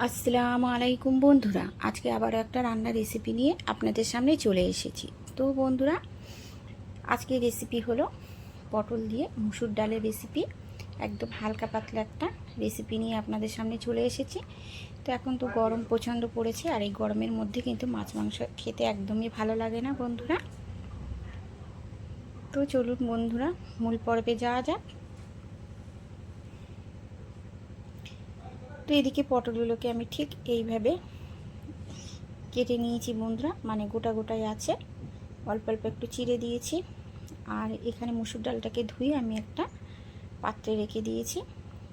আসসালামু আলাইকুম বন্ধুরা, আজকে আবারও একটা রান্নার রেসিপি নিয়ে আপনাদের সামনে চলে এসেছি। তো বন্ধুরা, আজকে রেসিপি হলো পটল দিয়ে মুসুর ডালের রেসিপি। একদম হালকা পাতলা একটা রেসিপি নিয়ে আপনাদের সামনে চলে এসেছি। তো এখন তো গরম প্রচণ্ড পড়েছে, আর এই গরমের মধ্যে কিন্তু মাছ মাংস খেতে একদমই ভালো লাগে না বন্ধুরা। তো চলুন বন্ধুরা, মূল পর্বে যাওয়া যাক। তো এদিকে পটলগুলোকে আমি ঠিক এইভাবে কেটে নিয়েছি বন্ধুরা, মানে গোটা গোটাই আছে, অল্প অল্প একটু চিড়ে দিয়েছি। আর এখানে মুসুর ডালটাকে ধুয়ে আমি একটা পাত্রে রেখে দিয়েছি,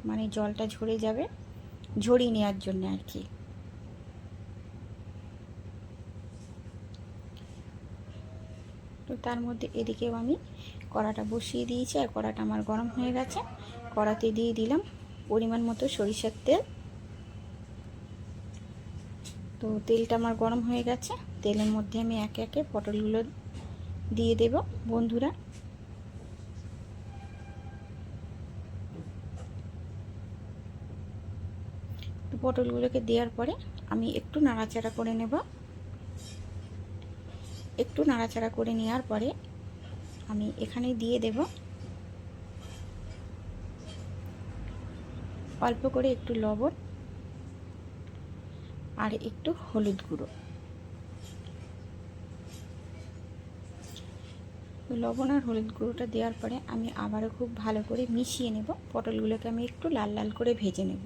মানে জলটা ঝরে যাবে, ঝরিয়ে নেওয়ার জন্য আর কি। তো তার মধ্যে এদিকেও আমি কড়াটা বসিয়ে দিয়েছি, আর কড়াটা আমার গরম হয়ে গেছে। কড়াতে দিয়ে দিলাম পরিমাণ মতো সরিষার তেল। তো তেলটা আমার গরম হয়ে গেছে, তেলের মধ্যে আমি একে একে পটলগুলো দিয়ে দেব বন্ধুরা। তো পটলগুলোকে দেওয়ার পরে আমি একটু নাড়াচাড়া করে নেব। একটু নাড়াচাড়া করে নেওয়ার পরে আমি এখানে দিয়ে দেব অল্প করে একটু লবণ আর একটু হলুদ গুঁড়ো। লবণ আর হলুদ গুঁড়োটা দেওয়ার পরে আমি আবারও খুব ভালো করে মিশিয়ে নেব। পটলগুলোকে আমি একটু লাল লাল করে ভেজে নেব।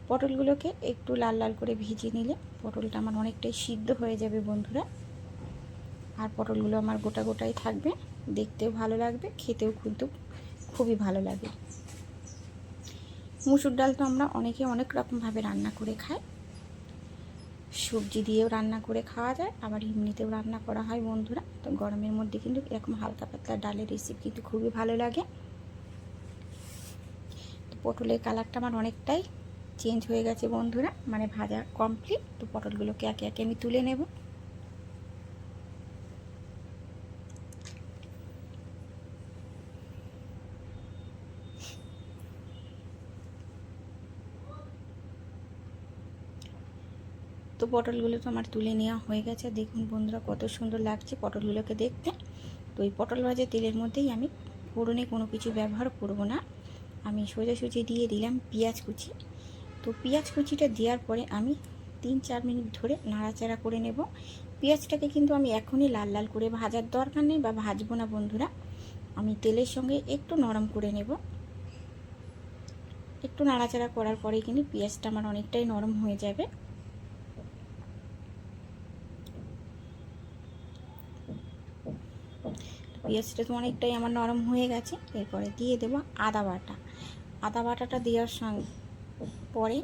পটলগুলোকে একটু লাল লাল করে ভেজে নিলে পটলটা আমার অনেকটাই সিদ্ধ হয়ে যাবে বন্ধুরা। আর পটলগুলো আমার গোটা গোটাই থাকবে, দেখতেও ভালো লাগবে, খেতেও কিন্তু খুবই ভালো লাগে। মুসুর ডাল তো আমরা অনেকে অনেক রকমভাবে রান্না করে খাই। সবজি দিয়েও রান্না করে খাওয়া যায়, আবার এমনিতেও রান্না করা হয় বন্ধুরা। তো গরমের মধ্যে কিন্তু এরকম হালকা পাতলা ডালের রেসিপি কিন্তু খুবই ভালো লাগে। তো পটলের কালারটা আমার অনেকটাই চেঞ্জ হয়ে গেছে বন্ধুরা, মানে ভাজা কমপ্লিট। তো পটলগুলোকে একে একে আমি তুলে নেব। তো পটলগুলো তো আমার তুলে নেওয়া হয়ে গেছে। দেখুন বন্ধুরা, কত সুন্দর লাগছে পটলগুলোকে দেখতে। তো এই পটল ভাজা তেলের মধ্যেই আমি ফোড়নে কোনো কিছু ব্যবহার করব না, আমি সোজাসুজি দিয়ে দিলাম পেঁয়াজ কুচি। তো পেঁয়াজ কুচিটা দেওয়ার পরে আমি 3-4 মিনিট ধরে নাড়াচাড়া করে নেব। পেঁয়াজটাকে কিন্তু আমি এখনই লাল লাল করে ভাজার দরকার নেই, বা ভাজবো না বন্ধুরা। আমি তেলের সঙ্গে একটু নরম করে নেব। একটু নাড়াচাড়া করার পরে কিন্তু পেঁয়াজটা আমার অনেকটাই নরম হয়ে যাবে। পেঁয়াজটা তো অনেকটাই আমার নরম হয়ে গেছে। এরপরে দিয়ে দেব আদা বাটা। আদা বাটাটা দেওয়ার সঙ্গে পরে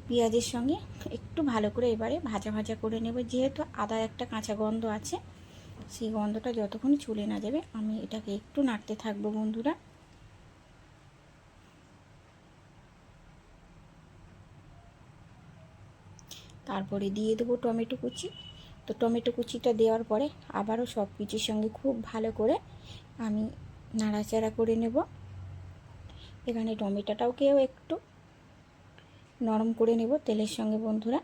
পেঁয়াজের সঙ্গে একটু ভালো করে এবারে ভাজা ভাজা করে নেব। যেহেতু আদার একটা কাঁচা গন্ধ আছে, সেই গন্ধটা যতক্ষণ চলে না যাবে আমি এটাকে একটু নাড়তে থাকবো বন্ধুরা। তারপরে দিয়ে দেবো টমেটো কুচি। তো টমেটো কুচিটা দেওয়ার পরে আবারও সব কিছুর সঙ্গে খুব ভালো করে আমি নাড়াচাড়া করে নেব। এখানে টমেটোটাকেও একটু নরম করে নেব তেলের সঙ্গে বন্ধুরা।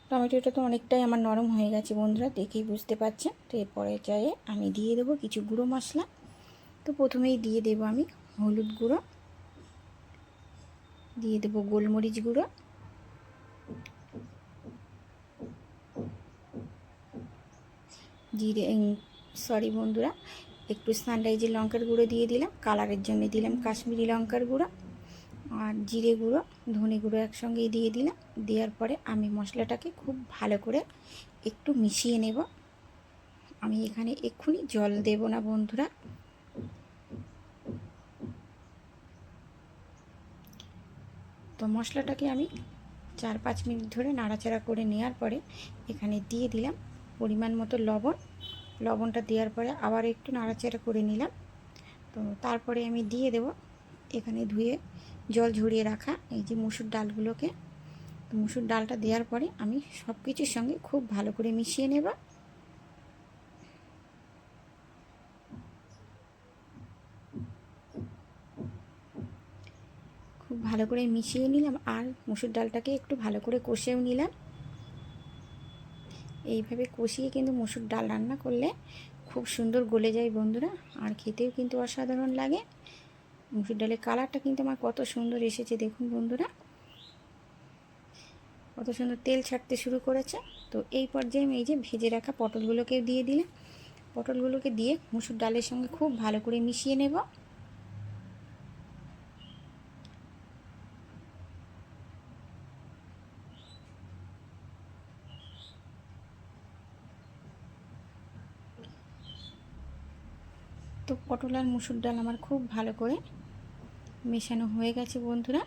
টমেটোটা তো অনেকটাই আমার নরম হয়ে গেছে বন্ধুরা, দেখেই বুঝতে পারছেন। তো এরপরে চাইয়ে আমি দিয়ে দেবো কিছু গুঁড়ো মশলা। তো প্রথমেই দিয়ে দেবো আমি হলুদ গুঁড়ো, দিয়ে দেবো গোলমরিচ গুঁড়ো, জিরে সরি বন্ধুরা, একটু সানরাইজের লঙ্কার গুঁড়ো দিয়ে দিলাম, কালারের জন্য দিলাম কাশ্মীরি লঙ্কার গুঁড়ো, আর জিরে গুঁড়ো ধনে গুঁড়ো একসঙ্গেই দিয়ে দিলাম। দেওয়ার পরে আমি মশলাটাকে খুব ভালো করে একটু মিশিয়ে নেব। আমি এখানে এক্ষুনি জল দেব না বন্ধুরা। তো মশলাটাকে আমি 4-5 মিনিট ধরে নাড়াচাড়া করে নেওয়ার পরে এখানে দিয়ে দিলাম পরিমাণ মতো লবণ। লবণটা দেওয়ার পরে আবার একটু নাড়াচাড়া করে নিলাম। তো তারপরে আমি দিয়ে দেব এখানে ধুয়ে জল ঝরিয়ে রাখা এই যে মুসুর ডালগুলোকে। তো মুসুর ডালটা দেওয়ার পরে আমি সব কিছুর সঙ্গে খুব ভালো করে মিশিয়ে নেব। খুব ভালো করে মিশিয়ে নিলাম আর মুসুর ডালটাকে একটু ভালো করে কষেও নিলাম। এইভাবে কষিয়ে কিন্তু মুসুর ডাল রান্না করলে খুব সুন্দর গলে যায় বন্ধুরা, আর খেতেও কিন্তু অসাধারণ লাগে। মুসুর ডালের কালারটা কিন্তু আমার কত সুন্দর এসেছে দেখুন বন্ধুরা, কত সুন্দর তেল ছাড়তে শুরু করেছে। তো এই পর্যায়ে আমি এই যে ভেজে রাখা পটলগুলোকে দিয়ে দিলাম। পটলগুলোকে দিয়ে মুসুর ডালের সঙ্গে খুব ভালো করে মিশিয়ে নেব। তো পটল আর মুসুর ডাল আমার খুব ভালো করে মেশানো হয়ে গেছে বন্ধুরা।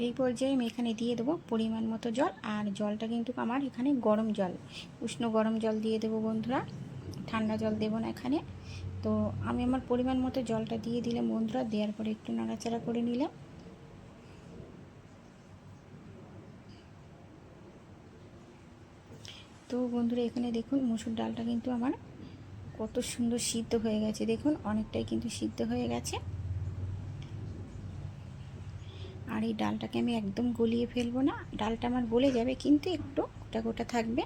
এই পর্যায়ে আমি এখানে দিয়ে দেবো পরিমাণ মতো জল, আর জলটা কিন্তু আমার এখানে গরম জল, উষ্ণ গরম জল দিয়ে দেবো বন্ধুরা, ঠান্ডা জল দেবো না এখানে। তো আমি আমার পরিমাণ মতো জলটা দিয়ে দিলাম বন্ধুরা, দেওয়ার পরে একটু নাড়াচাড়া করে নিলাম। তো বন্ধুরা এখানে দেখুন মুসুর ডালটা কিন্তু আমার কত সুন্দর সিদ্ধ হয়ে গেছে, দেখুন অনেকটাই কিন্তু সিদ্ধ হয়ে গেছে। আর এই ডালটাকে আমি একদম গলিয়ে ফেলবো না, ডালটা আমার গলে যাবে কিন্তু একটু গোটা গোটা থাকবে,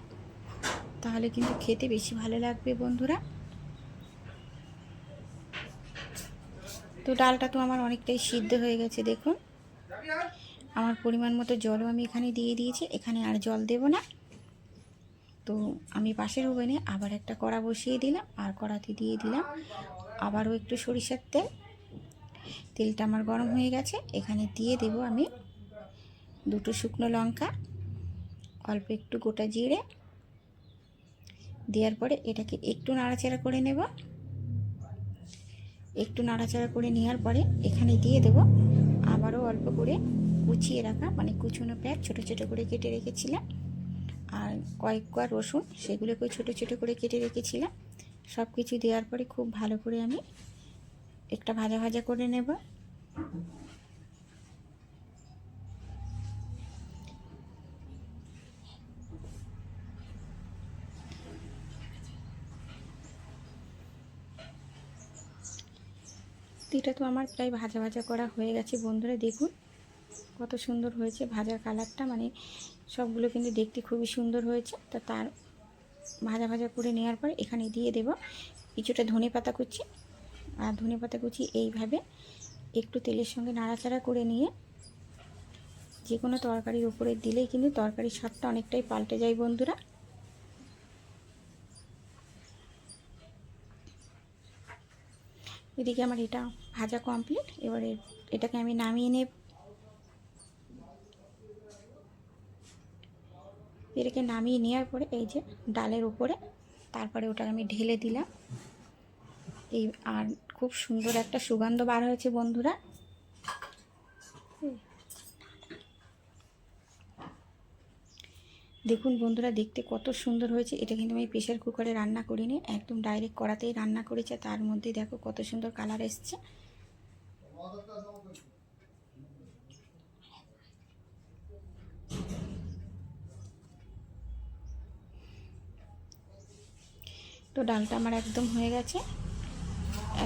তাহলে কিন্তু খেতে বেশি ভালো লাগবে বন্ধুরা। তো ডালটা তো আমার অনেকটাই সিদ্ধ হয়ে গেছে দেখুন, আমার পরিমাণ মতো জলও আমি এখানে দিয়ে দিয়েছি, এখানে আর জল দেব না। তো আমি পাশের ওভেনে আবার একটা কড়া বসিয়ে দিলাম, আর কড়াতে দিয়ে দিলাম আবারও একটু সরিষার তেল। তেলটা আমার গরম হয়ে গেছে, এখানে দিয়ে দেব আমি দুটো শুকনো লঙ্কা, অল্প একটু গোটা জিরে, দেওয়ার পরে এটাকে একটু নাড়াচাড়া করে নেব। একটু নাড়াচাড়া করে নেওয়ার পরে এখানে দিয়ে দেব আবারও অল্প করে কুচিয়ে রাখা, মানে কুচনো পেঁয়াজ ছোটো ছোটো করে কেটে রেখেছিলাম, আর কয়েক কোয়া রসুন, সেগুলোকেও ছোটো ছোটো করে কেটে রেখেছিলাম। সব কিছু দেওয়ার পরে খুব ভালো করে আমি একটা ভাজা ভাজা করে নেব। এটা তো আমার প্রায় ভাজা ভাজা করা হয়ে গেছে বন্ধুরা, দেখুন কত সুন্দর হয়েছে ভাজার কালারটা, মানে সবগুলো কিন্তু দেখতে খুবই সুন্দর হয়েছে। তো তার ভাজা ভাজা করে নেওয়ার পর এখানে দিয়ে দেব কিছুটা ধনেপাতা কুচি, আর ধনেপাতা কুচি এইভাবে একটু তেলের সঙ্গে নাড়াচাড়া করে নিয়ে যে কোনো তরকারির উপরে দিলেই কিন্তু তরকারির স্বাদটা অনেকটাই পাল্টে যায় বন্ধুরা। এদিকে আমার এটা ভাজা কমপ্লিট, এবারে এটাকে আমি নামিয়ে নেব। এটাকে নামিয়ে নেওয়ার পরে এই যে ডালের উপরে তারপরে ওটা আমি ঢেলে দিলাম। এই আর খুব সুন্দর একটা সুগন্ধ বার হয়েছে বন্ধুরা। দেখুন বন্ধুরা দেখতে কত সুন্দর হয়েছে। এটা কিন্তু আমি প্রেশার কুকারে রান্না করিনি, একদম ডাইরেক্ট কড়াতেই রান্না করেছে, তার মধ্যে দেখো কত সুন্দর কালার এসছে। তো ডালটা আমার একদম হয়ে গেছে,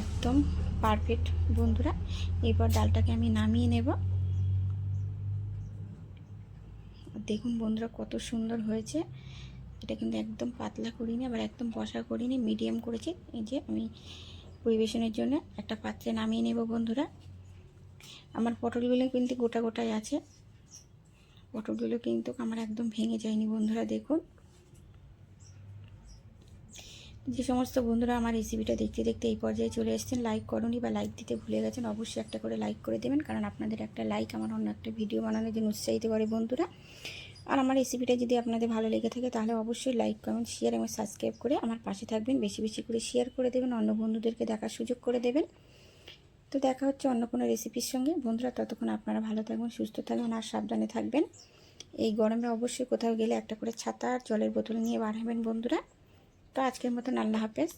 একদম পারফেক্ট বন্ধুরা। এরপর ডালটাকে আমি নামিয়ে নেব। দেখুন বন্ধুরা কত সুন্দর হয়েছে। এটা কিন্তু একদম পাতলা করিনি, আবার একদম কষা করিনি, মিডিয়াম করেছি। এই যে আমি পরিবেশনের জন্য একটা পাত্রে নামিয়ে নেব বন্ধুরা। আমার পটলগুলো কিন্তু গোটা গোটাই আছে, পটলগুলো কিন্তু আমার একদম ভেঙে যায়নি বন্ধুরা। দেখুন যে সমস্ত বন্ধুরা আমার রেসিপিটা দেখতে দেখতে এই পর্যায়ে চলে এসেছেন, লাইক করুনি বা লাইক দিতে ভুলে গেছেন, অবশ্যই একটা করে লাইক করে দেবেন, কারণ আপনাদের একটা লাইক আমার অন্য একটা ভিডিও বানানোর জন্য উৎসাহিত করে বন্ধুরা। আর আমার রেসিপিটা যদি আপনাদের ভালো লেগে থাকে তাহলে অবশ্যই লাইক কমেন্ট শেয়ার এবং সাবস্ক্রাইব করে আমার পাশে থাকবেন, বেশি বেশি করে শেয়ার করে দেবেন, অন্য বন্ধুদেরকে দেখার সুযোগ করে দেবেন। তো দেখা হচ্ছে অন্য কোনো রেসিপির সঙ্গে বন্ধুরা, ততক্ষণ আপনারা ভালো থাকবেন, সুস্থ থাকবেন আর সাবধানে থাকবেন। এই গরমে অবশ্যই কোথাও গেলে একটা করে ছাতা আর জলের বোতল নিয়ে বার হবেন বন্ধুরা। তো আজকের মতন আল্লাহ হাফেজ।